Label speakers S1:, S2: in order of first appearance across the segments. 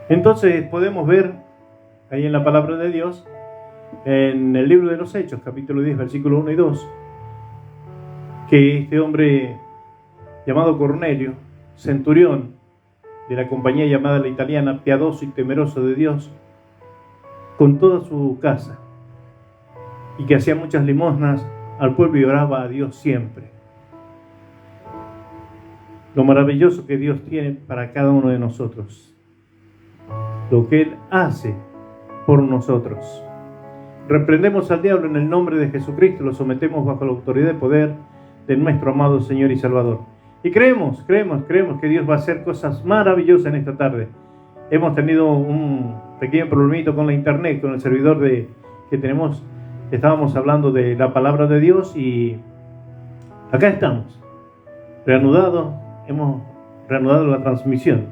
S1: Entonces podemos ver ahí en la palabra de Dios, en el libro de los Hechos, capítulo 10, versículos 1 y 2, que este hombre llamado Cornelio, centurión de la compañía llamada la italiana, piadoso y temeroso de Dios, con toda su casa, y que hacía muchas limosnas al pueblo y oraba a Dios siempre. Lo maravilloso que Dios tiene para cada uno de nosotros, lo que Él hace por nosotros. Reprendemos al diablo en el nombre de Jesucristo, lo sometemos bajo la autoridad y poder de nuestro amado Señor y Salvador. Y creemos que Dios va a hacer cosas maravillosas en esta tarde. Hemos tenido un pequeño problemito con la internet, con el servidor que tenemos. Estábamos hablando de la palabra de Dios y acá estamos, hemos reanudado la transmisión.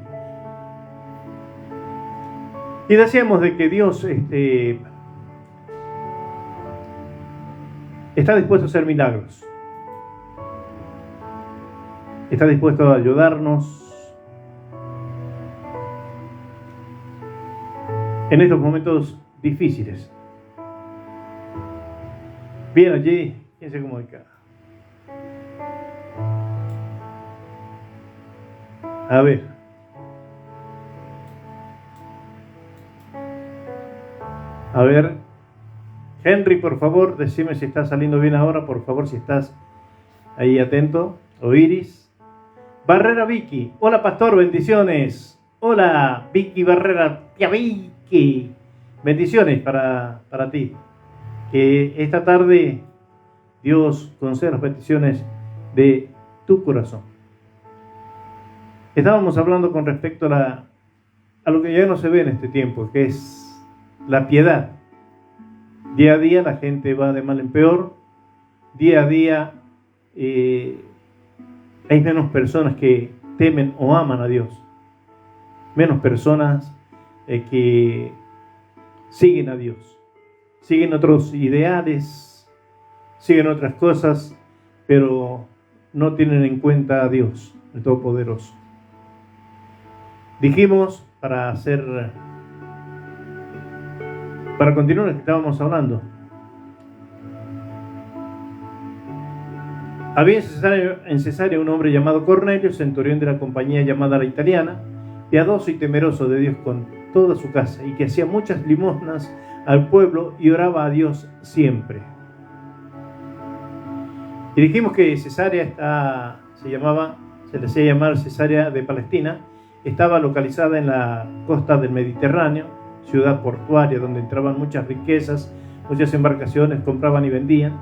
S1: Y decíamos de que Dios está dispuesto a hacer milagros. Está dispuesto a ayudarnos en estos momentos difíciles. Bien, allí, ¿quién se comunica? A ver. A ver. Henry, por favor, decime si está saliendo bien ahora, por favor, si estás ahí atento. O Iris. Barrera Vicky. Hola, pastor, bendiciones. Hola, Vicky Barrera. Tía Vicky. Bendiciones para ti. Que esta tarde Dios conceda las peticiones de tu corazón. Estábamos hablando con respecto a lo que ya no se ve en este tiempo, que es la piedad. Día a día la gente va de mal en peor. Día a día hay menos personas que temen o aman a Dios. Menos personas que siguen a Dios. Siguen otros ideales, siguen otras cosas, pero no tienen en cuenta a Dios, el Todopoderoso. Dijimos, para continuar lo que estábamos hablando, había en Cesarea un hombre llamado Cornelio, centurión de la compañía llamada la italiana, piadoso y temeroso de Dios con toda su casa, y que hacía muchas limosnas al pueblo y oraba a Dios siempre. Y dijimos que Cesarea se le hacía llamar Cesarea de Palestina, estaba localizada en la costa del Mediterráneo, ciudad portuaria donde entraban muchas riquezas, muchas embarcaciones compraban y vendían.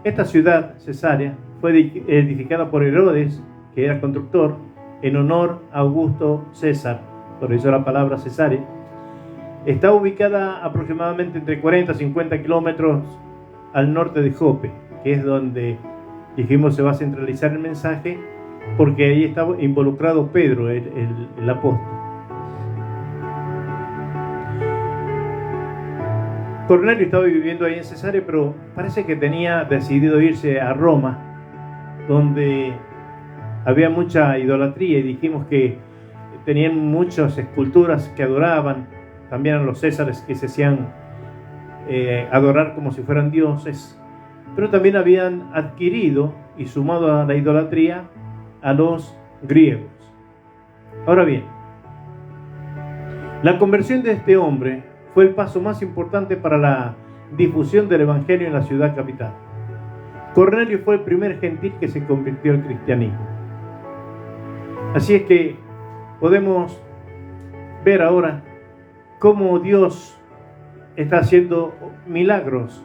S1: Esta ciudad, Cesarea, fue edificada por Herodes, que era constructor, en honor a Augusto César, por eso la palabra Cesarea. Está ubicada aproximadamente entre 40 y 50 kilómetros al norte de Jope, que es donde dijimos se va a centralizar el mensaje, porque ahí estaba involucrado Pedro, el apóstol. Cornelio estaba viviendo ahí en Cesarea, pero parece que tenía decidido irse a Roma, donde había mucha idolatría, y dijimos que tenían muchas esculturas que adoraban. También a los césares que se hacían adorar como si fueran dioses, pero también habían adquirido y sumado a la idolatría a los griegos. Ahora bien, la conversión de este hombre fue el paso más importante para la difusión del evangelio en la ciudad capital. Cornelio fue el primer gentil que se convirtió al cristianismo. Así es que podemos ver ahora cómo Dios está haciendo milagros,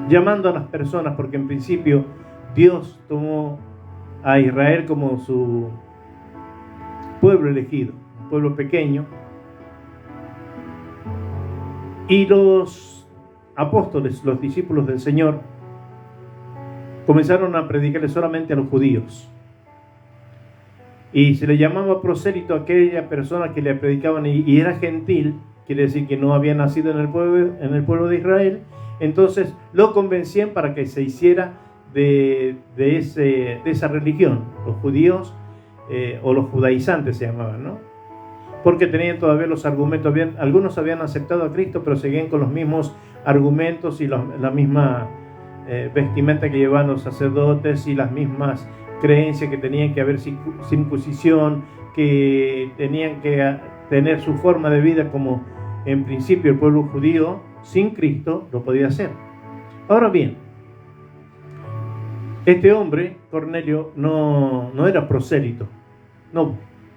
S1: llamando a las personas, porque en principio Dios tomó a Israel como su pueblo elegido, un pueblo pequeño, y los apóstoles, los discípulos del Señor, comenzaron a predicarle solamente a los judíos. Y se le llamaba prosélito a aquella persona que le predicaban y era gentil, quiere decir que no había nacido en el pueblo de Israel. Entonces lo convencían para que se hiciera de esa religión, los judíos o los judaizantes se llamaban, ¿no? porque tenían todavía los argumentos. Algunos habían aceptado a Cristo, pero seguían con los mismos argumentos y la misma vestimenta que llevaban los sacerdotes y las mismas creencias, que tenían que haber circuncisión, que tenían que tener su forma de vida como en principio el pueblo judío sin Cristo lo podía hacer. Ahora bien, este hombre, Cornelio, no era prosélito. No,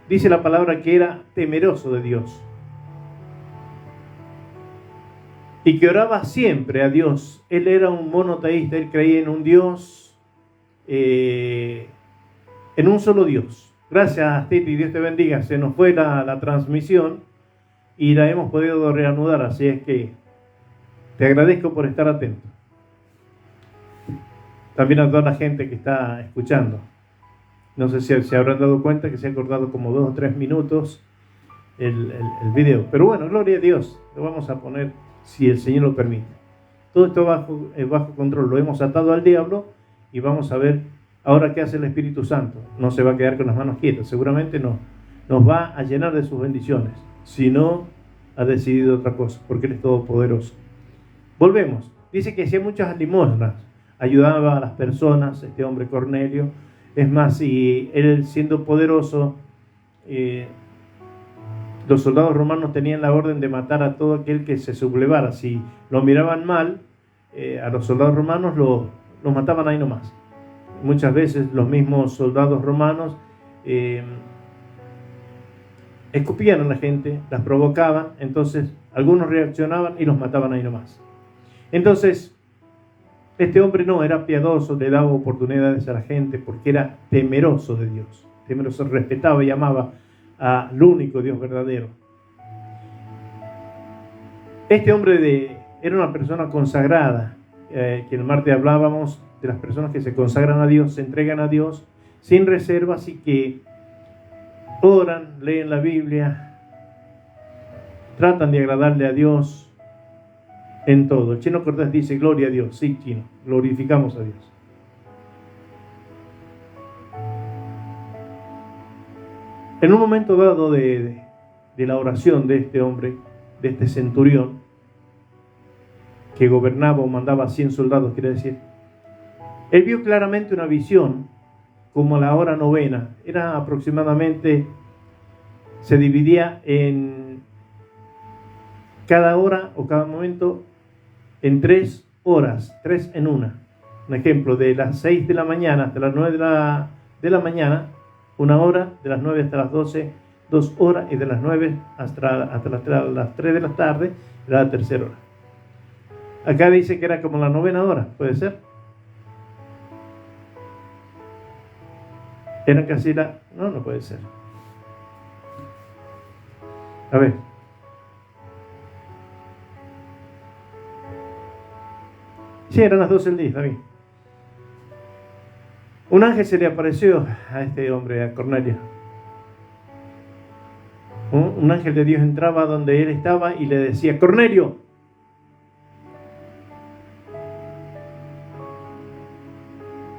S1: dice la palabra que era temeroso de Dios. Y que oraba siempre a Dios. Él era un monoteísta, él creía en un Dios, en un solo Dios. Gracias, Titi, Dios te bendiga. Se nos fue la transmisión y la hemos podido reanudar, así es que te agradezco por estar atento. También a toda la gente que está escuchando. No sé si se habrán dado cuenta que se ha cortado como 2 o 3 minutos el video. Pero bueno, gloria a Dios. Lo vamos a poner si el Señor lo permite. Todo esto bajo control. Lo hemos atado al diablo y vamos a ver ahora qué hace el Espíritu Santo. No se va a quedar con las manos quietas. Seguramente no. Nos va a llenar de sus bendiciones. Si no, ha decidido otra cosa, porque Él es todopoderoso. Volvemos. Dice que hacía muchas limosnas. Ayudaba a las personas, este hombre Cornelio. Es más, si él siendo poderoso, los soldados romanos tenían la orden de matar a todo aquel que se sublevara. Si lo miraban mal, a los soldados romanos los mataban ahí nomás. Muchas veces los mismos soldados romanos escupían a la gente, las provocaban, entonces algunos reaccionaban y los mataban ahí nomás. Entonces, este hombre no era piadoso, le daba oportunidades a la gente porque era temeroso de Dios. Temeroso, respetaba y amaba al único Dios verdadero. Este hombre era una persona consagrada, que el martes hablábamos de las personas que se consagran a Dios, se entregan a Dios sin reservas y que oran, leen la Biblia, tratan de agradarle a Dios en todo. Chino Cortés dice, gloria a Dios. Sí, Chino, glorificamos a Dios. En un momento dado de la oración de este hombre, de este centurión, que gobernaba o mandaba 100 soldados, quiere decir, él vio claramente una visión como a la hora novena. Era aproximadamente, se dividía en cada hora o cada momento en 3 horas, 3 en una. Un ejemplo, de las 6 de la mañana hasta las 9 de la mañana, 1 hora, de las 9 hasta las 12, 2 horas, y de las 9 hasta las 3 de la tarde, era la tercera hora. Acá dice que era como la 9ª hora, ¿puede ser? Eran casi no puede ser. A ver. Sí, eran las 12 del día, está bien. Un ángel se le apareció a este hombre, a Cornelio. Un ángel de Dios entraba donde él estaba y le decía, Cornelio.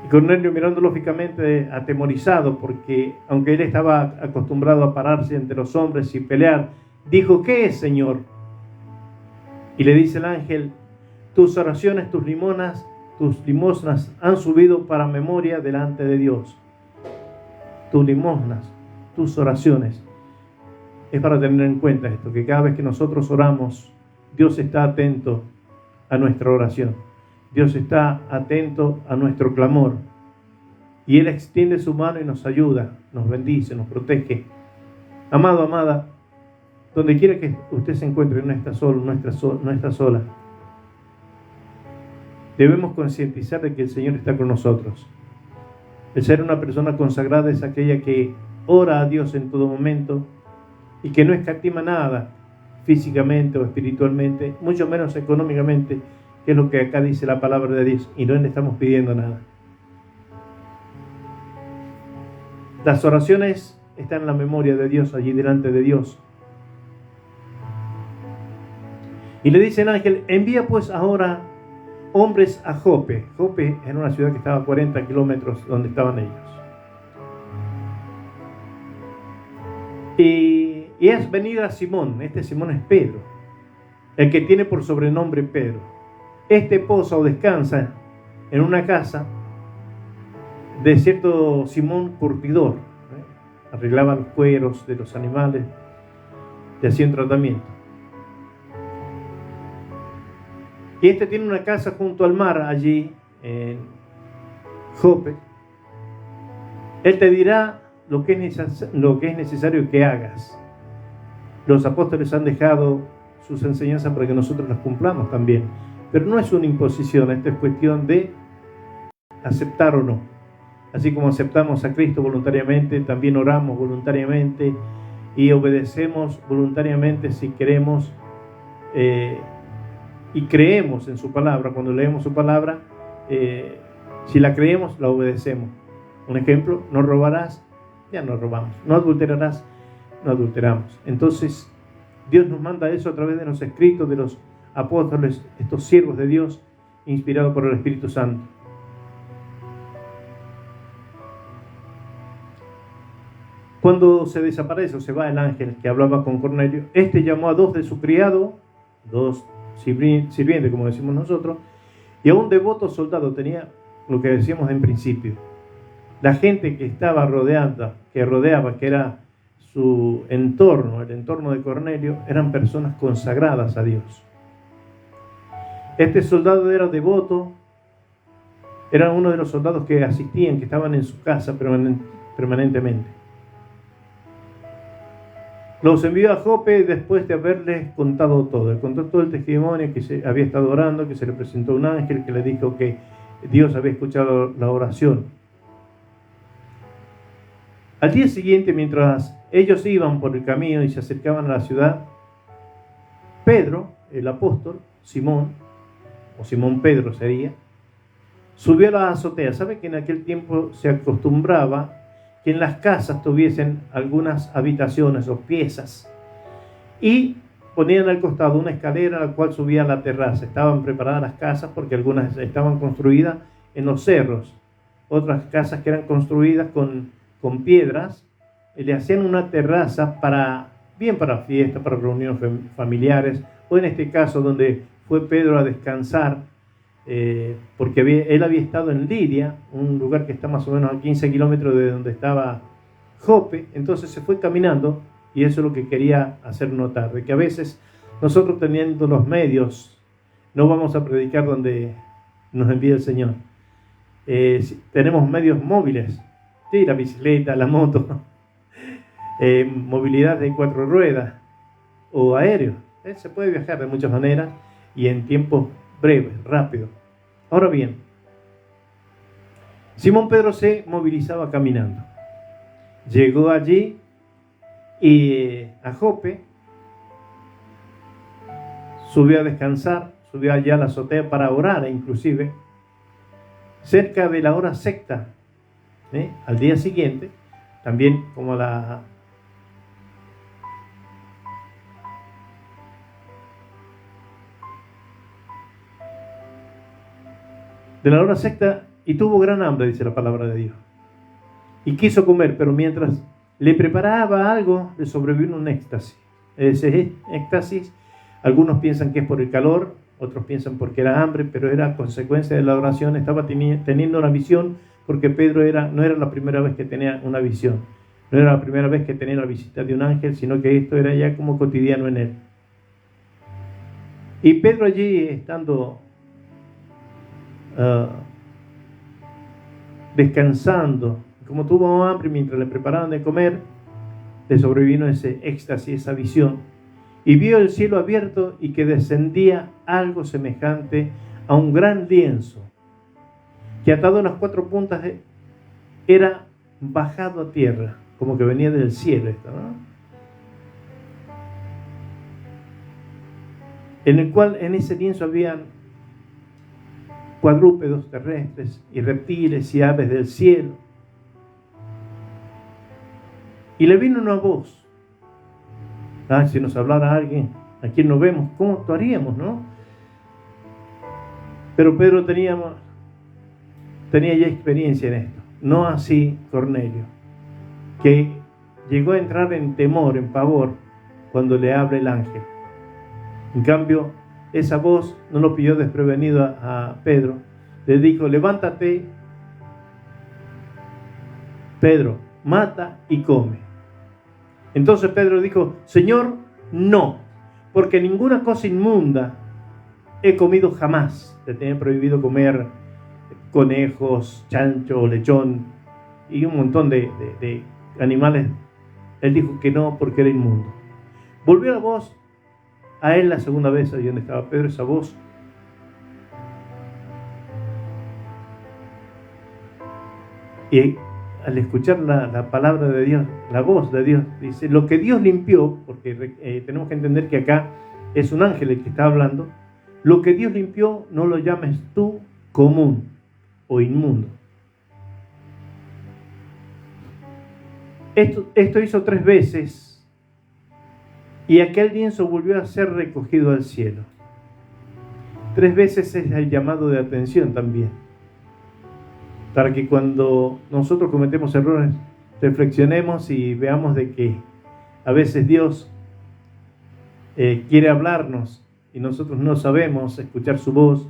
S1: Y Cornelio, mirando lógicamente atemorizado, porque aunque él estaba acostumbrado a pararse entre los hombres y pelear, dijo, ¿qué es, Señor? Y le dice el ángel, tus oraciones, tus limosnas han subido para memoria delante de Dios. Tus limosnas, tus oraciones. Es para tener en cuenta esto, que cada vez que nosotros oramos, Dios está atento a nuestra oración. Dios está atento a nuestro clamor. Y Él extiende su mano y nos ayuda, nos bendice, nos protege. Amado, amada, donde quiera que usted se encuentre, no está solo, no está sola. Debemos concientizar de que el Señor está con nosotros. El ser una persona consagrada es aquella que ora a Dios en todo momento y que no escatima nada físicamente o espiritualmente, mucho menos económicamente, que es lo que acá dice la palabra de Dios, y no le estamos pidiendo nada. Las oraciones están en la memoria de Dios, allí delante de Dios. Y le dice el ángel, envía pues ahora hombres a Jope. Jope era una ciudad que estaba a 40 kilómetros donde estaban ellos. Y y es venir a Simón. Este Simón es Pedro, el que tiene por sobrenombre Pedro. Este posa o descansa en una casa de cierto Simón curtidor, arreglaba los cueros de los animales y hacía un tratamiento. Y este tiene una casa junto al mar allí en Jope. Él te dirá lo que es necesario que hagas. Los apóstoles han dejado sus enseñanzas para que nosotros las cumplamos también. Pero no es una imposición, esto es cuestión de aceptar o no. Así como aceptamos a Cristo voluntariamente, también oramos voluntariamente y obedecemos voluntariamente si queremos y creemos en su palabra. Cuando leemos su palabra, si la creemos, la obedecemos. Un ejemplo: no robarás, ya no robamos. No adulterarás, no adulteramos. Entonces, Dios nos manda eso a través de los escritos de los apóstoles, estos siervos de Dios, inspirados por el Espíritu Santo. Cuando se desaparece o se va el ángel que hablaba con Cornelio, este llamó a 2 de su criado, 2 sirvientes, como decimos nosotros, y a un devoto soldado. Tenía lo que decíamos en principio. La gente que estaba rodeada, que era su entorno, el entorno de Cornelio, eran personas consagradas a Dios. Este soldado era devoto, era uno de los soldados que asistían, que estaban en su casa permanentemente. Los envió a Jope después de haberles contado todo. Le contó todo el testimonio, que se había estado orando, que se le presentó un ángel que le dijo que Dios había escuchado la oración. Al día siguiente, mientras ellos iban por el camino y se acercaban a la ciudad, Pedro, el apóstol, Simón, o Simón Pedro sería, subió a la azotea. ¿Sabe que en aquel tiempo se acostumbraba que en las casas tuviesen algunas habitaciones o piezas y ponían al costado una escalera a la cual subía a la terraza? Estaban preparadas las casas porque algunas estaban construidas en los cerros, otras casas que eran construidas con piedras, y le hacían una terraza para fiestas, para reuniones familiares, o en este caso donde fue Pedro a descansar, porque él había estado en Lidia, un lugar que está más o menos a 15 kilómetros de donde estaba Jope. Entonces se fue caminando, y eso es lo que quería hacer notar, de que a veces nosotros, teniendo los medios, no vamos a predicar donde nos envía el Señor. Tenemos medios móviles, sí, la bicicleta, la moto, movilidad de 4 ruedas o aéreo. Se puede viajar de muchas maneras y en tiempos breves, rápido. Ahora bien, Simón Pedro se movilizaba caminando. Llegó allí y a Jope, subió a descansar, subió allá a la azotea para orar, inclusive cerca de la hora sexta, al día siguiente, también como de la hora sexta, y tuvo gran hambre, dice la palabra de Dios, y quiso comer, pero mientras le preparaba algo, le sobrevino un éxtasis. Ese éxtasis, algunos piensan que es por el calor, otros piensan porque era hambre, pero era consecuencia de la oración. Estaba teniendo una visión, porque Pedro no era la primera vez que tenía una visión, no era la primera vez que tenía la visita de un ángel, sino que esto era ya como cotidiano en él. Y Pedro allí, estando descansando, como tuvo hambre, mientras le preparaban de comer, le sobrevino ese éxtasis, esa visión, y vio el cielo abierto y que descendía algo semejante a un gran lienzo, que atado en las 4 puntas era bajado a tierra, como que venía del cielo esto, ¿no? En el cual, en ese lienzo, habían cuadrúpedos terrestres y reptiles y aves del cielo. Y le vino una voz. Si nos hablara alguien a quien no vemos, ¿cómo actuaríamos, no? Pero Pedro tenía ya experiencia en esto. No así Cornelio, que llegó a entrar en temor, en pavor, cuando le habla el ángel. En cambio, esa voz no lo pilló desprevenido a Pedro. Le dijo: levántate, Pedro, mata y come. Entonces Pedro dijo: Señor, no, porque ninguna cosa inmunda he comido jamás. Le tenía prohibido comer conejos, chancho, lechón y un montón de animales. Él dijo que no, porque era inmundo. Volvió la voz a él la segunda vez, ahí donde estaba Pedro, esa voz. Y al escuchar la palabra de Dios, la voz de Dios, dice: lo que Dios limpió, porque tenemos que entender que acá es un ángel el que está hablando, lo que Dios limpió no lo llames tú común o inmundo. Esto hizo 3 veces, y aquel lienzo volvió a ser recogido al cielo. 3 veces es el llamado de atención también, para que cuando nosotros cometemos errores, reflexionemos y veamos de que a veces Dios quiere hablarnos y nosotros no sabemos escuchar su voz.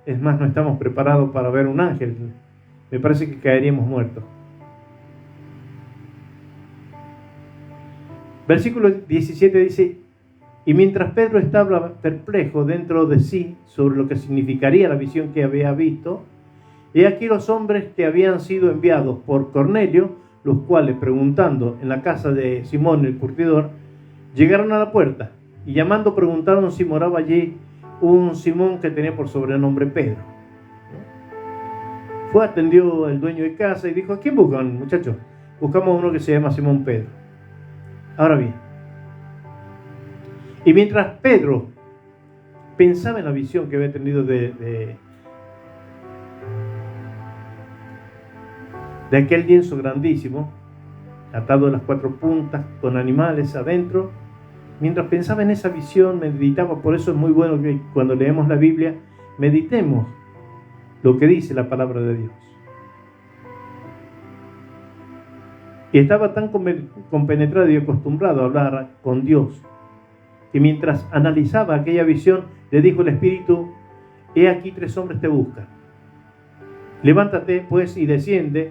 S1: Es más, no estamos preparados para ver un ángel. Me parece que caeríamos muertos. Versículo 17 dice: y mientras Pedro estaba perplejo dentro de sí sobre lo que significaría la visión que había visto, he aquí los hombres que habían sido enviados por Cornelio, los cuales, preguntando en la casa de Simón el curtidor, llegaron a la puerta y llamando preguntaron si moraba allí un Simón que tenía por sobrenombre Pedro. Fue, atendió el dueño de casa y dijo: ¿a quién buscan, muchachos? Buscamos a uno que se llama Simón Pedro. Ahora bien, y mientras Pedro pensaba en la visión que había tenido de aquel lienzo grandísimo, atado a las 4 puntas, con animales adentro, mientras pensaba en esa visión, meditaba. Por eso es muy bueno que cuando leemos la Biblia, meditemos lo que dice la palabra de Dios. Y estaba tan compenetrado y acostumbrado a hablar con Dios, que mientras analizaba aquella visión, le dijo el Espíritu: he aquí 3 hombres te buscan. Levántate pues y desciende,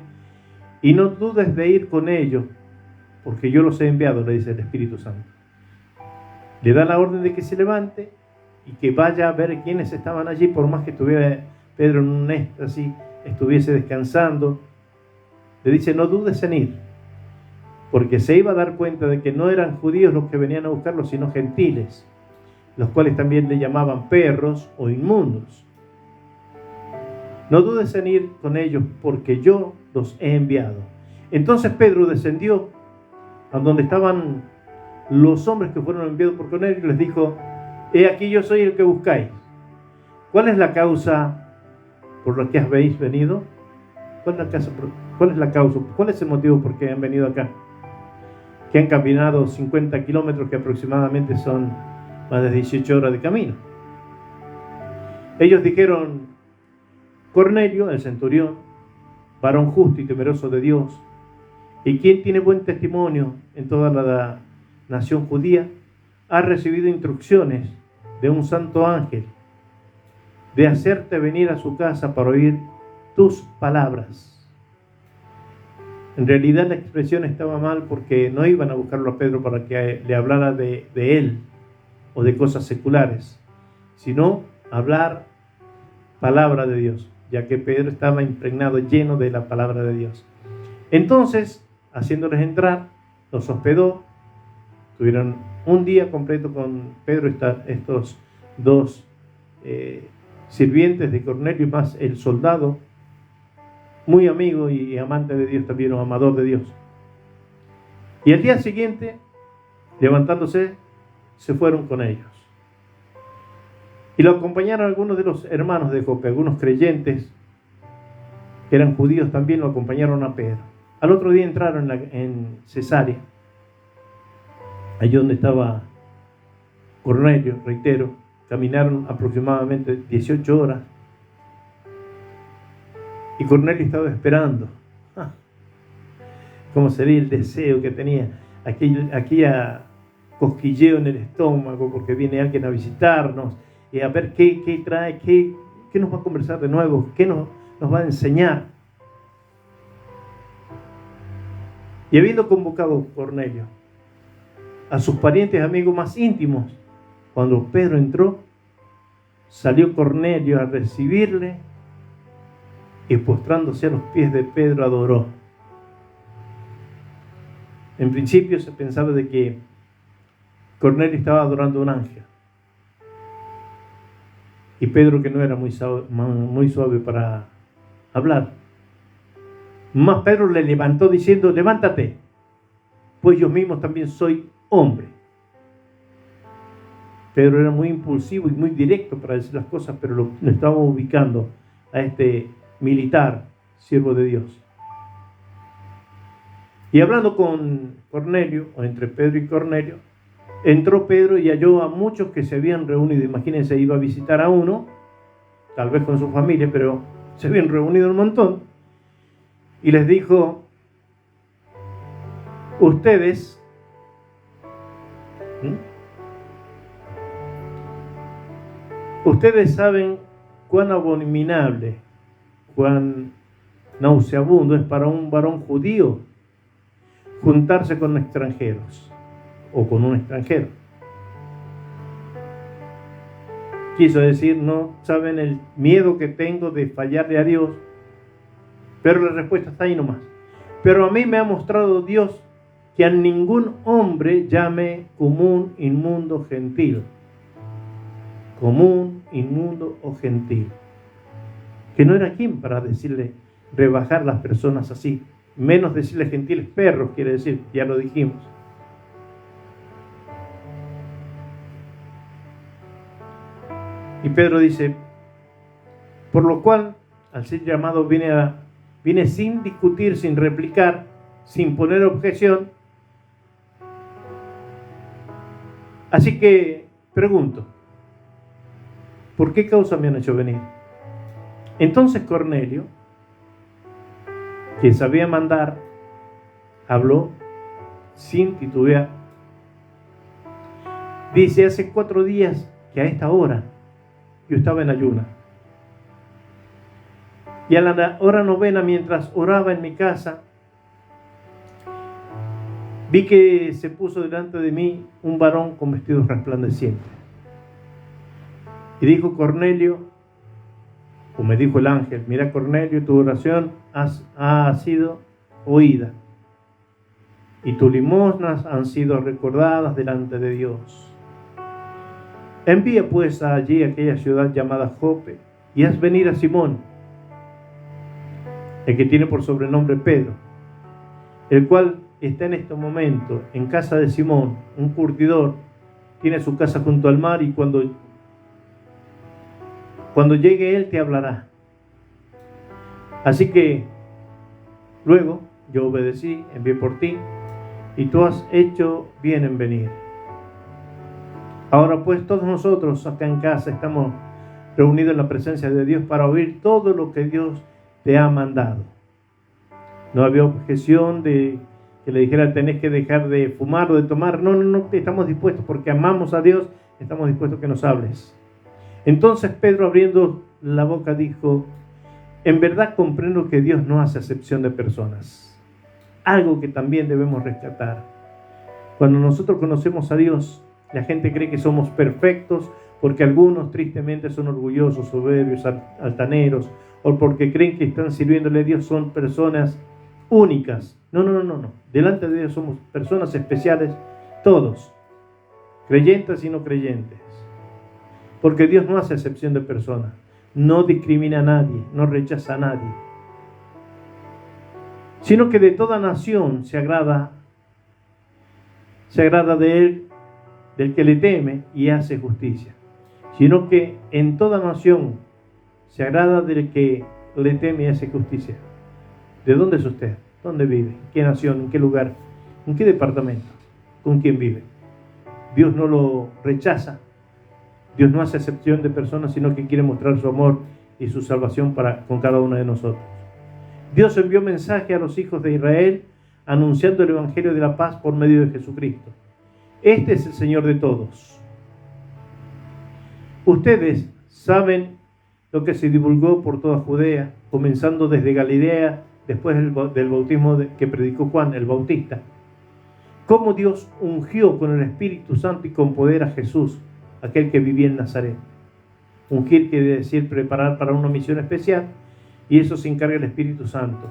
S1: y no dudes de ir con ellos, porque yo los he enviado, le dice el Espíritu Santo. Le da la orden de que se levante y que vaya a ver quiénes estaban allí, por más que estuviera Pedro en un éxtasis, estuviese descansando. Le dice: no dudes en ir, porque se iba a dar cuenta de que no eran judíos los que venían a buscarlo, sino gentiles, los cuales también le llamaban perros o inmundos. No dudes en ir con ellos, porque yo los he enviado. Entonces Pedro descendió a donde estaban los hombres que fueron enviados por Cornelio y les dijo: he aquí yo soy el que buscáis. ¿Cuál es la causa por la que habéis venido? ¿Cuál es la causa? ¿Cuál es el motivo por qué han venido acá? Que han caminado 50 kilómetros, que aproximadamente son más de 18 horas de camino. Ellos dijeron: Cornelio, el centurión, varón justo y temeroso de Dios, y quien tiene buen testimonio en toda la nación judía, ha recibido instrucciones de un santo ángel de hacerte venir a su casa para oír tus palabras. En realidad la expresión estaba mal, porque no iban a buscarlo a Pedro para que le hablara de él o de cosas seculares, sino hablar palabra de Dios, ya que Pedro estaba impregnado, lleno de la palabra de Dios. Entonces, haciéndoles entrar, los hospedó. Tuvieron un día completo con Pedro, estos 2 sirvientes de Cornelio, más el soldado, muy amigo y amante de Dios también, o amador de Dios. Y al día siguiente, levantándose, se fueron con ellos. Y lo acompañaron algunos de los hermanos de Jope, algunos creyentes que eran judíos también lo acompañaron a Pedro. Al otro día entraron en Cesarea, allí donde estaba Cornelio, reitero. Caminaron aproximadamente 18 horas. Y Cornelio estaba esperando. ¿Cómo sería el deseo que tenía? Aquella cosquilleo en el estómago porque viene alguien a visitarnos y a ver qué trae, qué nos va a conversar de nuevo, qué nos va a enseñar. Y habiendo convocado Cornelio a sus parientes y amigos más íntimos, cuando Pedro entró, salió Cornelio a recibirle y postrándose a los pies de Pedro adoró. En principio se pensaba de que Cornelio estaba adorando a un ángel. Y Pedro, que no era muy suave para hablar, más Pedro le levantó diciendo: levántate, pues yo mismo también soy hombre. Pedro era muy impulsivo y muy directo para decir las cosas, pero lo estaba ubicando a este militar, siervo de Dios. Y hablando con Cornelio, o entre Pedro y Cornelio, entró Pedro y halló a muchos que se habían reunido. Imagínense, iba a visitar a uno, tal vez con su familia, pero se habían reunido un montón. Y les dijo: ustedes saben cuán abominable, cuán nauseabundo es para un varón judío juntarse con extranjeros o con un extranjero. Quiso decir, no saben el miedo que tengo de fallarle a Dios, pero la respuesta está ahí nomás. Pero a mí me ha mostrado Dios que a ningún hombre llame común, inmundo, gentil. Común, inmundo o gentil. Que no era quien para decirle, rebajar las personas así. Menos decirle gentiles perros, quiere decir, ya lo dijimos. Y Pedro dice: por lo cual, al ser llamado, viene sin discutir, sin replicar, sin poner objeción. Así que pregunto: ¿por qué causa me han hecho venir? Entonces Cornelio, que sabía mandar, habló sin titubear. Dice: hace 4 días que a esta hora yo estaba en ayuna. Y a la hora novena, mientras oraba en mi casa, vi que se puso delante de mí un varón con vestidos resplandecientes. Y dijo Cornelio, o me dijo el ángel: mira, Cornelio, tu oración ha sido oída y tus limosnas han sido recordadas delante de Dios. Envía pues allí a aquella ciudad llamada Jope y haz venir a Simón, el que tiene por sobrenombre Pedro, el cual está en este momento en casa de Simón, un curtidor. Tiene su casa junto al mar y cuando llegue él te hablará. Así que luego yo obedecí, envié por ti, y tú has hecho bien en venir. Ahora pues todos nosotros acá en casa estamos reunidos en la presencia de Dios para oír todo lo que Dios te ha mandado. No había objeción de que le dijera: tenés que dejar de fumar o de tomar. No, estamos dispuestos porque amamos a Dios, estamos dispuestos a que nos hables. Entonces Pedro, abriendo la boca, dijo: en verdad comprendo que Dios no hace acepción de personas. Algo que también debemos rescatar. Cuando nosotros conocemos a Dios, la gente cree que somos perfectos porque algunos tristemente son orgullosos, soberbios, altaneros, o porque creen que están sirviéndole a Dios, son personas únicas. No. Delante de Dios somos personas especiales, todos, creyentes y no creyentes. Porque Dios no hace excepción de personas, no discrimina a nadie, no rechaza a nadie, sino que de toda nación se agrada de él, del que le teme y hace justicia. Sino que en toda nación se agrada del que le teme y hace justicia. ¿De dónde es usted? ¿Dónde vive? ¿En qué nación? ¿En qué lugar? ¿En qué departamento? ¿Con quién vive? Dios no lo rechaza. Dios no hace excepción de personas, sino que quiere mostrar su amor y su salvación con cada uno de nosotros. Dios envió mensaje a los hijos de Israel anunciando el evangelio de la paz por medio de Jesucristo. Este es el Señor de todos. Ustedes saben lo que se divulgó por toda Judea, comenzando desde Galilea, después del bautismo que predicó Juan el Bautista. Cómo Dios ungió con el Espíritu Santo y con poder a Jesús, aquel que vivía en Nazaret. Ungir quiere decir preparar para una misión especial, y eso se encarga el Espíritu Santo.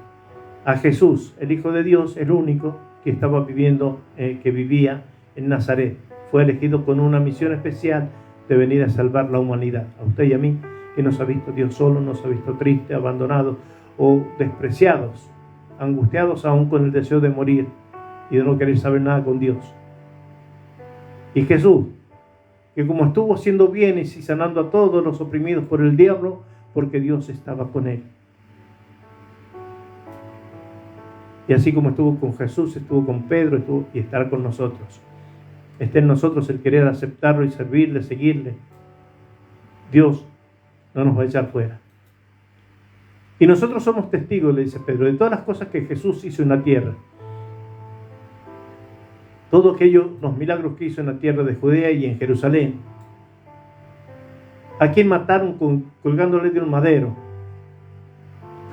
S1: A Jesús, el Hijo de Dios, el único que estaba viviendo, que vivía en Nazaret, fue elegido con una misión especial de venir a salvar la humanidad. A usted y a mí, que nos ha visto Dios solo, nos ha visto tristes, abandonados o despreciados, angustiados aún con el deseo de morir y de no querer saber nada con Dios. Y Jesús, que como estuvo haciendo bienes y sanando a todos los oprimidos por el diablo, porque Dios estaba con él. Y así como estuvo con Jesús, estuvo con Pedro, y estará con nosotros. Está en nosotros el querer aceptarlo y servirle, seguirle. Dios no nos va a echar fuera. Y nosotros somos testigos, le dice Pedro, de todas las cosas que Jesús hizo en la tierra. Todos aquellos, los milagros que hizo en la tierra de Judea y en Jerusalén. ¿A quien mataron colgándole de un madero?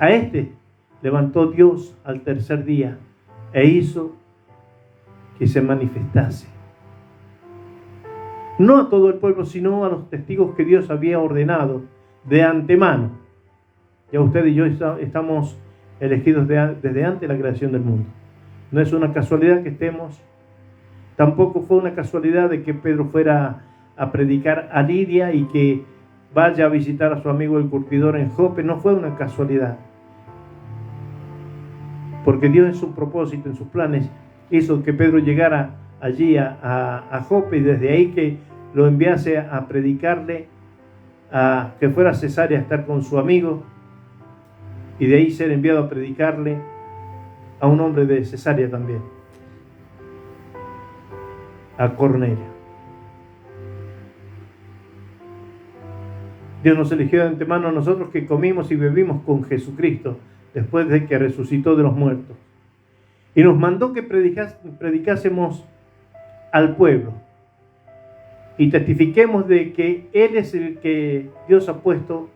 S1: A este levantó Dios al tercer día e hizo que se manifestase. No a todo el pueblo, sino a los testigos que Dios había ordenado de antemano. Ya usted y yo estamos elegidos desde antes de la creación del mundo. No es una casualidad que estemos. Tampoco fue una casualidad de que Pedro fuera a predicar a Lidia y que vaya a visitar a su amigo el curtidor en Jope. No fue una casualidad. Porque Dios en su propósito, en sus planes, hizo que Pedro llegara allí a Jope y desde ahí que lo enviase a predicarle, a que fuera a Cesarea a estar con su amigo y de ahí ser enviado a predicarle a un hombre de Cesarea también, a Cornelio. Dios nos eligió de antemano a nosotros que comimos y bebimos con Jesucristo después de que resucitó de los muertos. Y nos mandó que predicásemos al pueblo y testifiquemos de que Él es el que Dios ha puesto,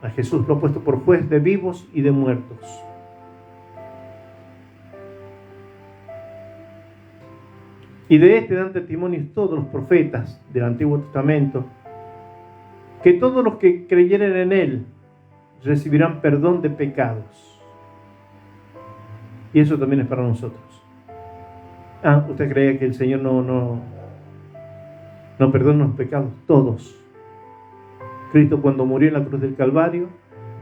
S1: a Jesús lo ha puesto por juez de vivos y de muertos. Y de este dan testimonio todos los profetas del Antiguo Testamento, que todos los que creyeren en Él recibirán perdón de pecados. Y eso también es para nosotros. ¿Usted cree que el Señor no perdona los pecados? Todos. Cristo, cuando murió en la cruz del Calvario,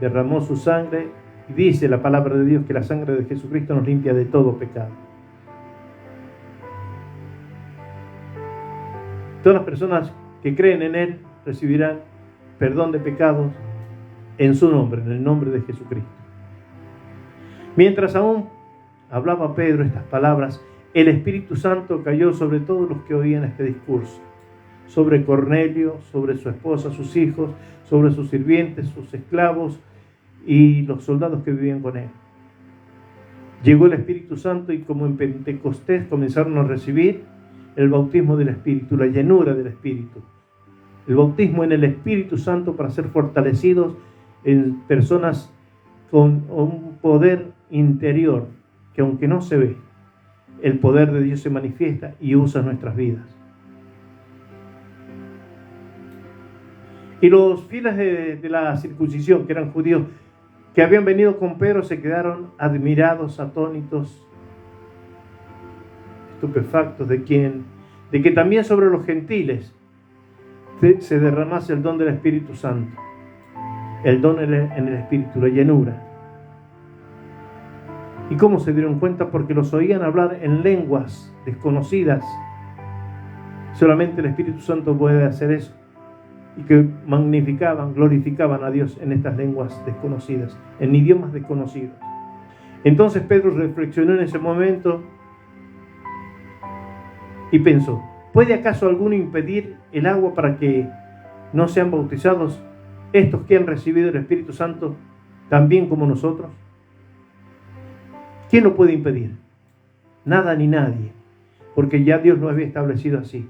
S1: derramó su sangre y dice la palabra de Dios que la sangre de Jesucristo nos limpia de todo pecado. Todas las personas que creen en Él recibirán perdón de pecados en su nombre, en el nombre de Jesucristo. Mientras aún hablaba Pedro estas palabras, el Espíritu Santo cayó sobre todos los que oían este discurso, sobre Cornelio, sobre su esposa, sus hijos, sobre sus sirvientes, sus esclavos y los soldados que vivían con él. Llegó el Espíritu Santo y como en Pentecostés comenzaron a recibir el bautismo del Espíritu, la llenura del Espíritu. El bautismo en el Espíritu Santo para ser fortalecidos en personas con un poder interior que aunque no se ve, el poder de Dios se manifiesta y usa nuestras vidas. Y los fieles de la circuncisión, que eran judíos, que habían venido con Pedro, se quedaron admirados, atónitos, estupefactos de que también sobre los gentiles se derramase el don del Espíritu Santo, el don en el Espíritu, la llenura. ¿Y cómo se dieron cuenta? Porque los oían hablar en lenguas desconocidas. Solamente el Espíritu Santo puede hacer eso. Y que magnificaban, glorificaban a Dios en estas lenguas desconocidas, en idiomas desconocidos. Entonces Pedro reflexionó en ese momento y pensó: ¿puede acaso alguno impedir el agua para que no sean bautizados estos que han recibido el Espíritu Santo también como nosotros? ¿Quién lo puede impedir? Nada ni nadie. porque ya Dios lo había establecido así,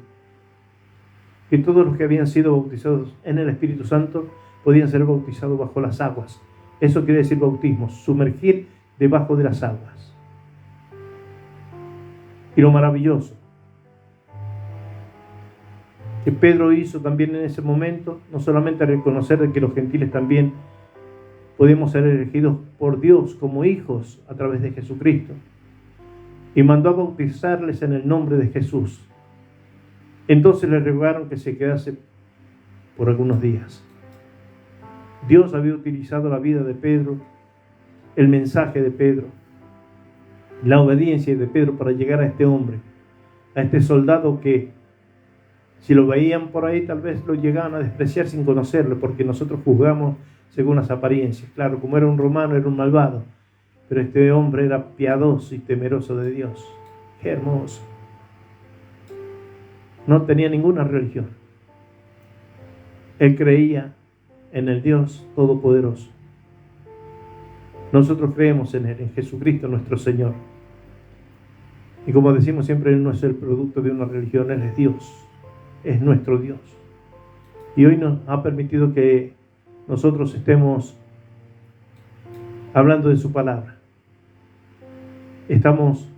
S1: que todos los que habían sido bautizados en el Espíritu Santo podían ser bautizados bajo las aguas. Eso quiere decir bautismo, sumergir debajo de las aguas. Y lo maravilloso que Pedro hizo también en ese momento, no solamente reconocer de que los gentiles también podemos ser elegidos por Dios como hijos a través de Jesucristo, y mandó a bautizarles en el nombre de Jesús. Entonces le rogaron que se quedase por algunos días. Dios había utilizado la vida de Pedro, el mensaje de Pedro, la obediencia de Pedro para llegar a este hombre, a este soldado que, si lo veían por ahí, tal vez lo llegaban a despreciar sin conocerlo, porque nosotros juzgamos según las apariencias. Claro, como era un romano, era un malvado, pero este hombre era piadoso y temeroso de Dios. ¡Qué hermoso! No tenía ninguna religión. Él creía en el Dios Todopoderoso. Nosotros creemos en Él, en Jesucristo nuestro Señor. Y como decimos siempre, Él no es el producto de una religión, Él es Dios, es nuestro Dios. Y hoy nos ha permitido que nosotros estemos hablando de su palabra. Estamos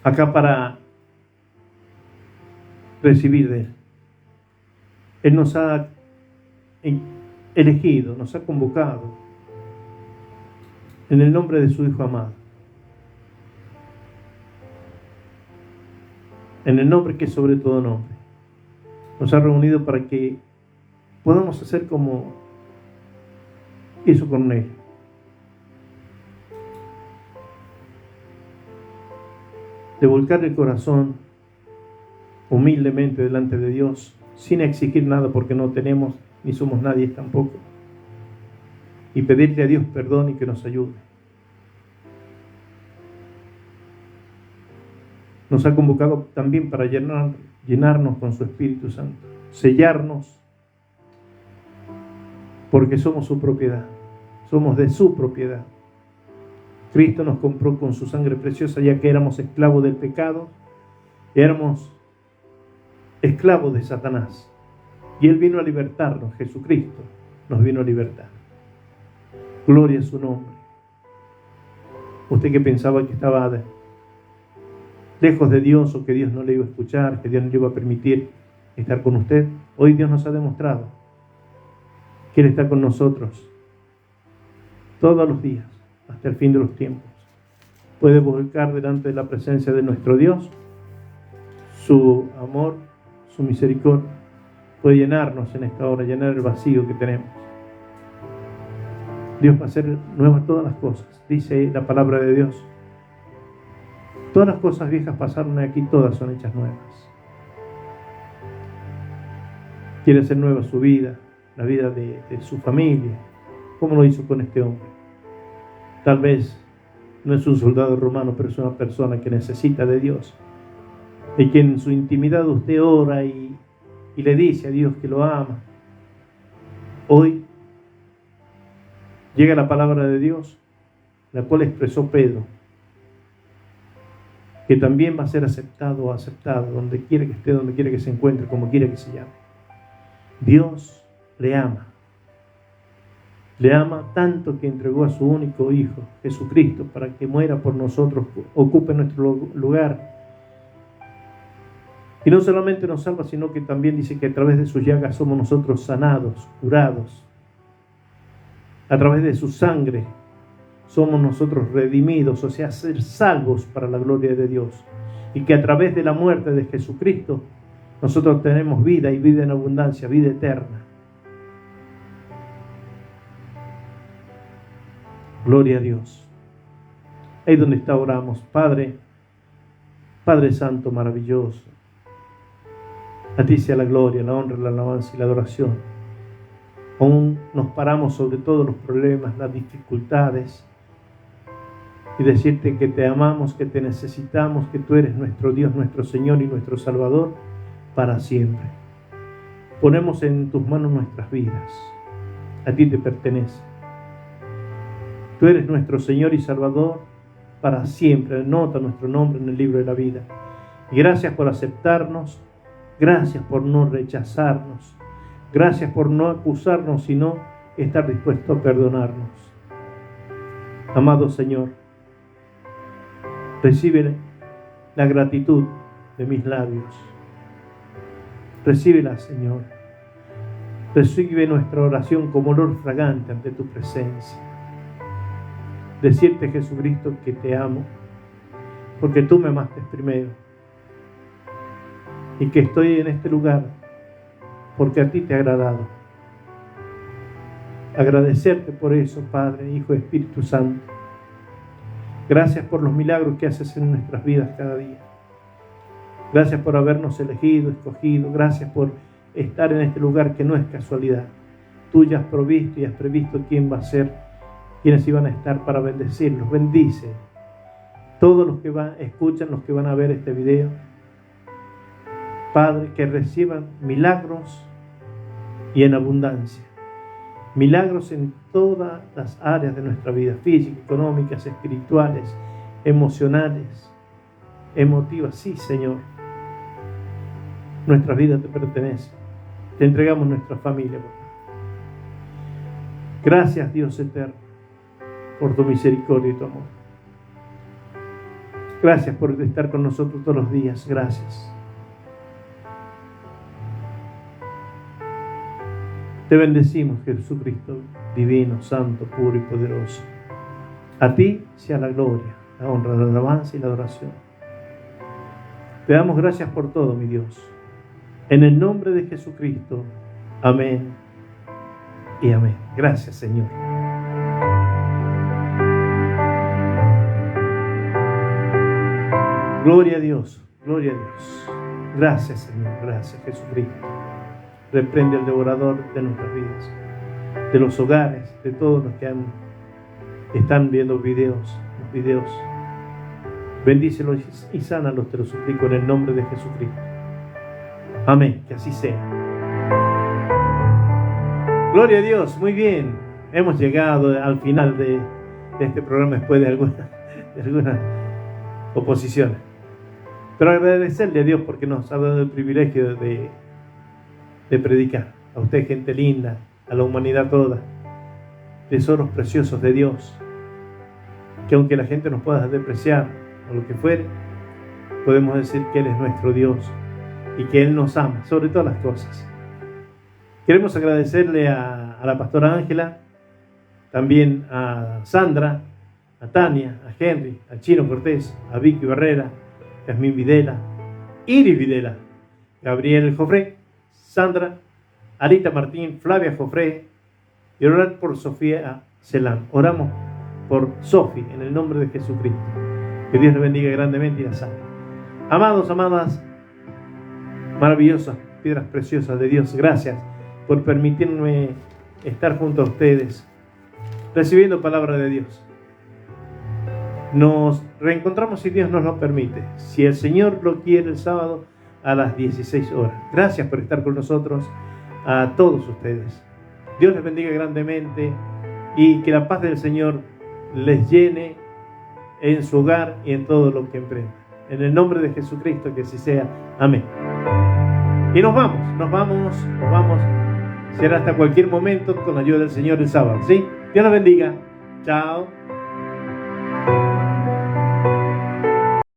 S1: acá para recibir de Él. Él nos ha elegido, nos ha convocado en el nombre de su Hijo amado, en el nombre que es sobre todo nombre. Nos ha reunido para que podamos hacer como hizo con Él. De volcar el corazón humildemente delante de Dios, sin exigir nada porque no tenemos ni somos nadie tampoco, y pedirle a Dios perdón y que nos ayude. Nos ha convocado también para llenarnos con su Espíritu Santo, sellarnos, porque somos su propiedad, somos de su propiedad. Cristo nos compró con su sangre preciosa, ya que éramos esclavos del pecado, éramos esclavos de Satanás. Y Él vino a libertarnos, Jesucristo nos vino a libertar. Gloria a su nombre. Usted que pensaba que estaba lejos de Dios o que Dios no le iba a escuchar, que Dios no le iba a permitir estar con usted, hoy Dios nos ha demostrado que Él está con nosotros todos los días, hasta el fin de los tiempos. Puede volcar delante de la presencia de nuestro Dios su amor, su misericordia. Puede llenarnos en esta hora, llenar el vacío que tenemos. Dios va a hacer nuevas todas las cosas, dice la palabra de Dios. Todas las cosas viejas pasaron y aquí todas son hechas nuevas. Quiere hacer nueva su vida, la vida de su familia, como lo hizo con este hombre. Tal vez no es un soldado romano, pero es una persona que necesita de Dios, y que en su intimidad usted ora y le dice a Dios que lo ama. Hoy llega la palabra de Dios, la cual expresó Pedro, que también va a ser aceptado o aceptada donde quiera que esté, donde quiera que se encuentre, como quiera que se llame. Dios le ama. Le ama tanto que entregó a su único Hijo, Jesucristo, para que muera por nosotros, ocupe nuestro lugar. Y no solamente nos salva, sino que también dice que a través de sus llagas somos nosotros sanados, curados. A través de su sangre somos nosotros redimidos, o sea, ser salvos para la gloria de Dios. Y que a través de la muerte de Jesucristo nosotros tenemos vida y vida en abundancia, vida eterna. Gloria a Dios. Ahí donde está oramos. Padre Santo maravilloso, a ti sea la gloria, la honra, la alabanza y la adoración. Aún nos paramos sobre todos los problemas, las dificultades, y decirte que te amamos, que te necesitamos, que tú eres nuestro Dios, nuestro Señor y nuestro Salvador para siempre. Ponemos en tus manos nuestras vidas. A ti te pertenece. Tú eres nuestro Señor y Salvador para siempre. Anota nuestro nombre en el libro de la vida. Y gracias por aceptarnos. Gracias por no rechazarnos. Gracias por no acusarnos, sino estar dispuesto a perdonarnos. Amado Señor, recibe la gratitud de mis labios. Recíbela, Señor. Recibe nuestra oración como olor fragante ante tu presencia. Decirte, Jesucristo, que te amo, porque tú me amaste primero. Y que estoy en este lugar porque a ti te ha agradado. Agradecerte por eso, Padre, Hijo, Espíritu Santo. Gracias por los milagros que haces en nuestras vidas cada día. Gracias por habernos elegido, escogido. Gracias por estar en este lugar que no es casualidad. Tú ya has provisto y has previsto quién va a ser, quiénes iban a estar para bendecirlos. Bendice todos los que escuchan, los que van a ver este video. Padre, que reciban milagros y en abundancia. Milagros en todas las áreas de nuestra vida, física, económicas, espirituales, emocionales, emotivas. Sí, Señor. Nuestra vida te pertenece. Te entregamos nuestra familia. Gracias, Dios eterno, por tu misericordia y tu amor. Gracias por estar con nosotros todos los días. Gracias. Te bendecimos, Jesucristo, divino, santo, puro y poderoso. A ti sea la gloria, la honra, la alabanza y la adoración. Te damos gracias por todo, mi Dios. En el nombre de Jesucristo. Amén y amén. Gracias, Señor. Gloria a Dios, gloria a Dios. Gracias, Señor. Gracias, Jesucristo. Reprende al devorador de nuestras vidas, de los hogares, de todos los que están viendo los videos. Bendícelos y sánalos, te lo suplico en el nombre de Jesucristo. Amén, que así sea. Gloria a Dios, muy bien. Hemos llegado al final de este programa después de algunas oposiciones. Pero agradecerle a Dios porque nos ha dado el privilegio de predicar. A usted, gente linda, a la humanidad toda, tesoros preciosos de Dios, que aunque la gente nos pueda despreciar o lo que fuere, podemos decir que Él es nuestro Dios y que Él nos ama sobre todas las cosas. Queremos agradecerle a la pastora Ángela, también a Sandra, a Tania, a Henry, a Chino Cortés, a Vicky Barrera, Yasmín Videla, Iris Videla, Gabriel Jofré, Sandra, Arita Martín, Flavia Jofré, y orar por Sofía Celán. Oramos por Sofi en el nombre de Jesucristo. Que Dios le bendiga grandemente y la salve. Amados, amadas, maravillosas piedras preciosas de Dios, gracias por permitirme estar junto a ustedes, recibiendo palabra de Dios. Nos reencontramos si Dios nos lo permite, si el Señor lo quiere, el sábado a las 16 horas. Gracias por estar con nosotros, a todos ustedes. Dios les bendiga grandemente y que la paz del Señor les llene en su hogar y en todo lo que emprenda. En el nombre de Jesucristo, que así sea. Amén. Y nos vamos. Será hasta cualquier momento con la ayuda del Señor el sábado. ¿Sí? Dios los bendiga. Chao.